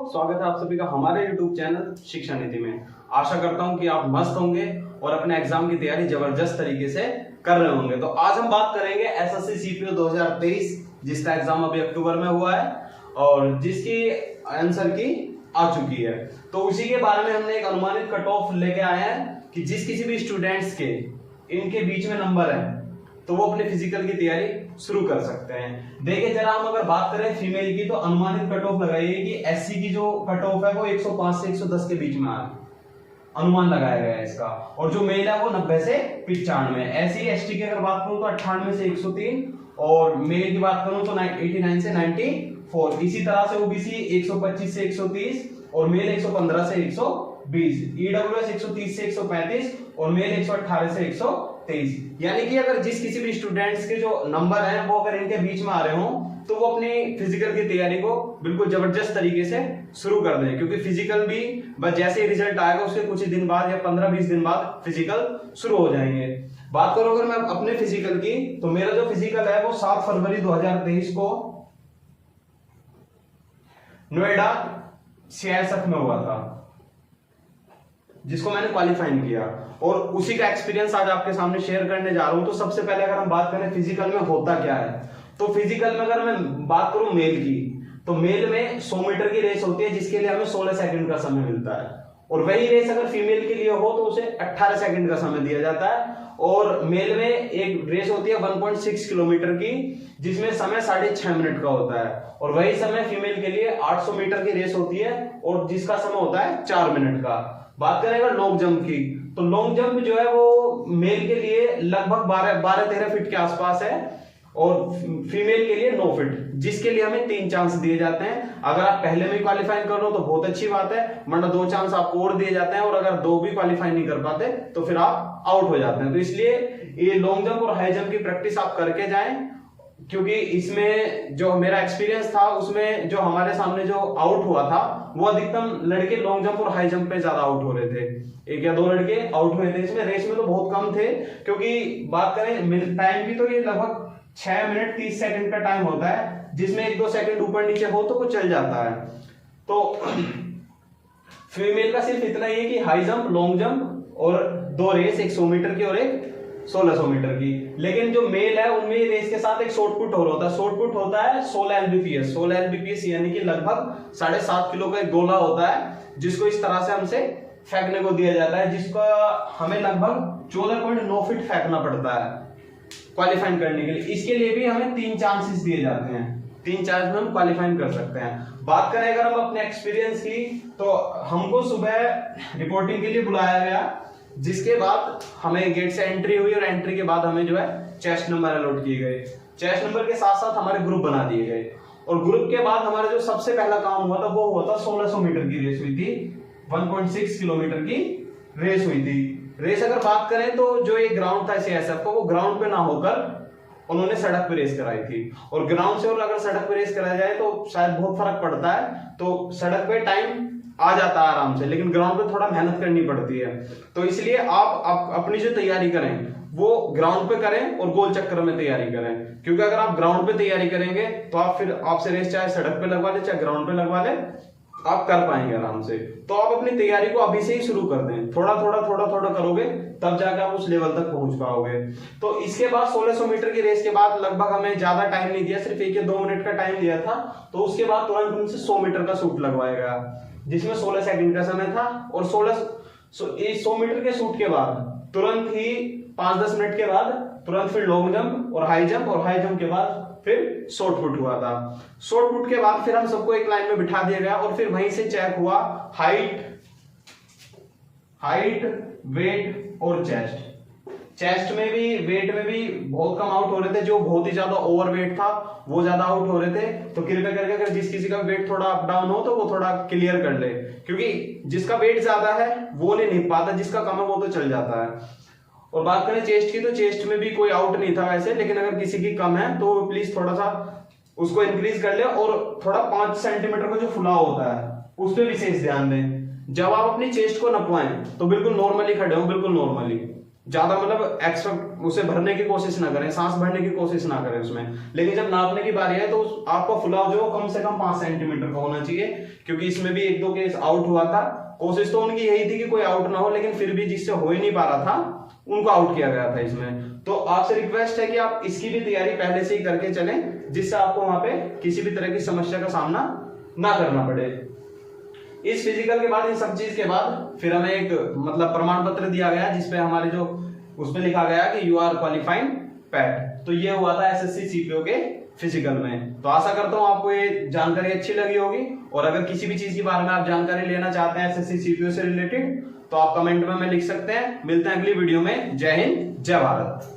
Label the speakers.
Speaker 1: स्वागत है आप सभी का हमारे YouTube चैनल शिक्षा नीति में। आशा करता हूं कि आप मस्त होंगे और अपने एग्जाम की तैयारी जबरदस्त तरीके से कर रहे होंगे। तो आज हम बात करेंगे एसएससी सीपीओ 2023 जिसका एग्जाम अभी अक्टूबर में हुआ है और जिसकी आंसर की आ चुकी है। तो उसी के बारे में हमने एक अनुमानित कट ऑफ लेके आए हैं कि जिस किसी भी स्टूडेंट्स के इनके बीच में नंबर है तो वो अपने फिजिकल की तैयारी शुरू कर सकते हैं। देखिए जरा हम अगर बात करें फीमेल की तो अनुमानित कट ऑफ लगाइए कि एससी की जो कट ऑफ है वो 105 से 110 के बीच में आ रही, अनुमान लगाया गया है इसका। और जो मेल है वो 90 से 95। एससी एसटी की अगर बात करूं तो 98 से 103 और मेल की बात करूं तो 89 से 94। इसी तरह से ओबीसी 125 से 130 और मेल 115 से 120, ईडब्ल्यूएस 130 से 135 और मेल 118 से 123। यानी कि अगर जिस किसी भी स्टूडेंट्स के जो नंबर हैं वो अगर इनके बीच में आ रहे हो तो वो अपनी फिजिकल की तैयारी को बिल्कुल जबरदस्त तरीके से शुरू कर दें, क्योंकि फिजिकल भी बस जैसे ही रिजल्ट आएगा उसके कुछ दिन बाद या 15-20 दिन बाद फिजिकल शुरू हो जाएंगे। बात करो अगर मैं अपने फिजिकल की तो मेरा जो फिजिकल है वो 7 फरवरी 2023 को नोएडा सीआईएसएफ में हुआ था, जिसको मैंने क्वालिफाई किया और उसी का एक्सपीरियंस आज आपके सामने शेयर करने जा रहा हूं। तो सबसे पहले अगर हम बात करें फिजिकल में होता क्या है, तो फिजिकल में अगर मैं बात करूं मेल की तो मेल में 100 मीटर की रेस होती है जिसके लिए हमें 16 सेकंड का समय मिलता है और वही रेस अगर फीमेल के लिए हो तो उसे 18 सेकंड का समय दिया जाता है। और मेल में एक रेस होती है 1.6 किलोमीटर की जिसमें समय 6.5 मिनट का होता है और वही समय फीमेल के लिए 800 मीटर की रेस होती है और जिसका समय होता है 4 मिनट का। बात करेंगे लॉन्ग जंप की तो लॉन्ग जंप जो है वो मेल के लिए लगभग 12-13 फीट के आसपास है और फीमेल के लिए 9 फीट, जिसके लिए हमें 3 चांस दिए जाते हैं। अगर आप पहले में क्वालिफाई कर लो तो बहुत अच्छी बात है, वरना 2 चांस आपको और दिए जाते हैं और अगर 2 भी क्वालिफाई नहीं कर पाते तो फिर आप आउट हो जाते हैं। तो इसलिए ये लॉन्ग जंप और हाई जंप की प्रैक्टिस आप करके जाएं, क्योंकि इसमें जो मेरा एक्सपीरियंस था उसमें जो हमारे सामने जो आउट हुआ था वो अधिकतम लड़के लॉन्ग जंप और हाई जंप पे ज्यादा आउट हो रहे थे। 1 या 2 लड़के आउट हुए थे, इसमें रेस में तो बहुत कम थे, क्योंकि बात करें टाइम की तो ये लगभग 6 मिनट 30 सेकंड का टाइम होता है, जिसमें 1-2 सेकंड ऊपर नीचे हो तो वो चल जाता है। तो फीमेल का सिर्फ इतना ही है कि हाई जंप, लॉन्ग जंप और 2 रेस, एक 100 मीटर की और एक 1600 मीटर की। लेकिन जो मेल है उनमें रेस के साथ एक शॉर्ट पुट और होता है। शॉर्ट पुट होता है 16 एलबीपीएस। 16 एलबीपीएस यानी कि लगभग 7.5 किलो का एक गोला होता है जिसको इस तरह से हमसे फेंकने को दिया जाता है, जिसका हमें लगभग 14.9 फीट फेंकना पड़ता है क्वालिफाई करने के लिए। इसके लिए भी हमें 3 चांसेस दिए जाते हैं, 3 चांस में हम क्वालिफाई कर सकते हैं। बात करें अगर हम अपने एक्सपीरियंस की तो हमको सुबह रिपोर्टिंग के लिए बुलाया गया, जिसके बाद हमें गेट से एंट्री हुई और एंट्री के बाद हमें जो है चेस्ट नंबर अलॉट किए गए। चेस्ट नंबर के साथ साथ हमारे ग्रुप बना दिए गए और ग्रुप के बाद हमारा जो सबसे पहला काम हुआ था वो हुआ था 1600 मीटर की रेस हुई थी, 1.6 किलोमीटर की रेस हुई थी। रेस अगर बात करें तो जो ये ग्राउंड था सीआईएसएफ का, वो ग्राउंड पे ना होकर उन्होंने सड़क पे रेस कराई थी और ग्राउंड से और अगर सड़क पे रेस कराया जाए तो शायद बहुत फर्क पड़ता है। तो सड़क पे टाइम आ जाता है आराम से, लेकिन ग्राउंड पे थोड़ा मेहनत करनी पड़ती है। तो इसलिए आप अपनी जो तैयारी करें वो ग्राउंड पे करें और गोल चक्कर में तैयारी करें, क्योंकि अगर आप ग्राउंड पे तैयारी करेंगे तो आप फिर आपसे रेस चाहे सड़क पे लगवा ले चाहे ग्राउंड पे लगवा ले, आप कर पाएंगे आराम से। तो आप अपनी तैयारी को अभी से ही शुरू कर दें, थोड़ा थोड़ा करोगे तब जाकर आप उस लेवल तक पहुंच पाओगे। तो इसके बाद 1600 मीटर की रेस के बाद लगभग हमें ज्यादा टाइम नहीं दिया, सिर्फ 1 या 2 मिनट का टाइम दिया था। तो उसके बाद तुरंत उनसे 100 मीटर का शूट लगवाया गया जिसमें 16 सेकंड का समय था और 100 मीटर के शूट के बाद तुरंत ही 5-10 मिनट के बाद तुरंत फिर लॉन्ग जंप और हाई जंप के बाद फिर शॉर्ट पुट हुआ था। शॉर्ट पुट के बाद फिर हम सबको एक लाइन में बिठा दिया गया और फिर वहीं से चेक हुआ हाइट, वेट और चेस्ट। चेस्ट में भी वेट में भी बहुत कम आउट हो रहे थे, जो बहुत ही ज्यादा ओवरवेट था वो ज्यादा आउट हो रहे थे। तो कृपया करके अगर जिस किसी का वेट थोड़ा अप डाउन हो तो वो थोड़ा क्लियर कर ले, क्योंकि जिसका वेट ज्यादा है वो नहीं पाता, जिसका कम है वो तो चल जाता है। और बात करें चेस्ट की तो चेस्ट में भी कोई आउट नहीं था वैसे, लेकिन अगर किसी की कम है तो प्लीज थोड़ा सा उसको इंक्रीज कर ले और थोड़ा 5 सेंटीमीटर का जो फुलाव होता है उस पर विशेष ध्यान दें। जब आप अपनी चेस्ट को नपवाएं तो बिल्कुल नॉर्मली खड़े हो, बिल्कुल नॉर्मली। ज्यादा मतलब एक्स्ट्रा उसे भरने की कोशिश ना करें, सांस भरने की कोशिश ना करें उसमें। लेकिन जब नापने की बारी है तो आपका फुलाव जो कम से कम 5 सेंटीमीटर का होना चाहिए, क्योंकि इसमें भी 1-2 केस आउट हुआ था। कोशिश तो उनकी यही थी कि कोई आउट ना हो, लेकिन फिर भी जिससे हो ही नहीं पा रहा था उनको आउट किया गया था इसमें। तो आपसे रिक्वेस्ट है कि आप इसकी भी तैयारी पहले से ही करके चलें, जिससे आपको वहां पे किसी भी तरह की समस्या का सामना ना करना पड़े। इस फिजिकल के बाद, इन सब चीज के बाद फिर हमें एक मतलब प्रमाण पत्र दिया गया, जिसपे हमारे जो उसमें लिखा गया कि यू आर क्वालिफाइंग पैट। तो ये हुआ था एसएससी सीपीओ के फिजिकल में। तो आशा करता हूं आपको ये जानकारी अच्छी लगी होगी, और अगर किसी भी चीज के बारे में आप जानकारी लेना चाहते हैं एसएससी सीपीओ से रिलेटेड, तो आप कमेंट में लिख सकते हैं। मिलते हैं अगली वीडियो में। जय हिंद, जय भारत।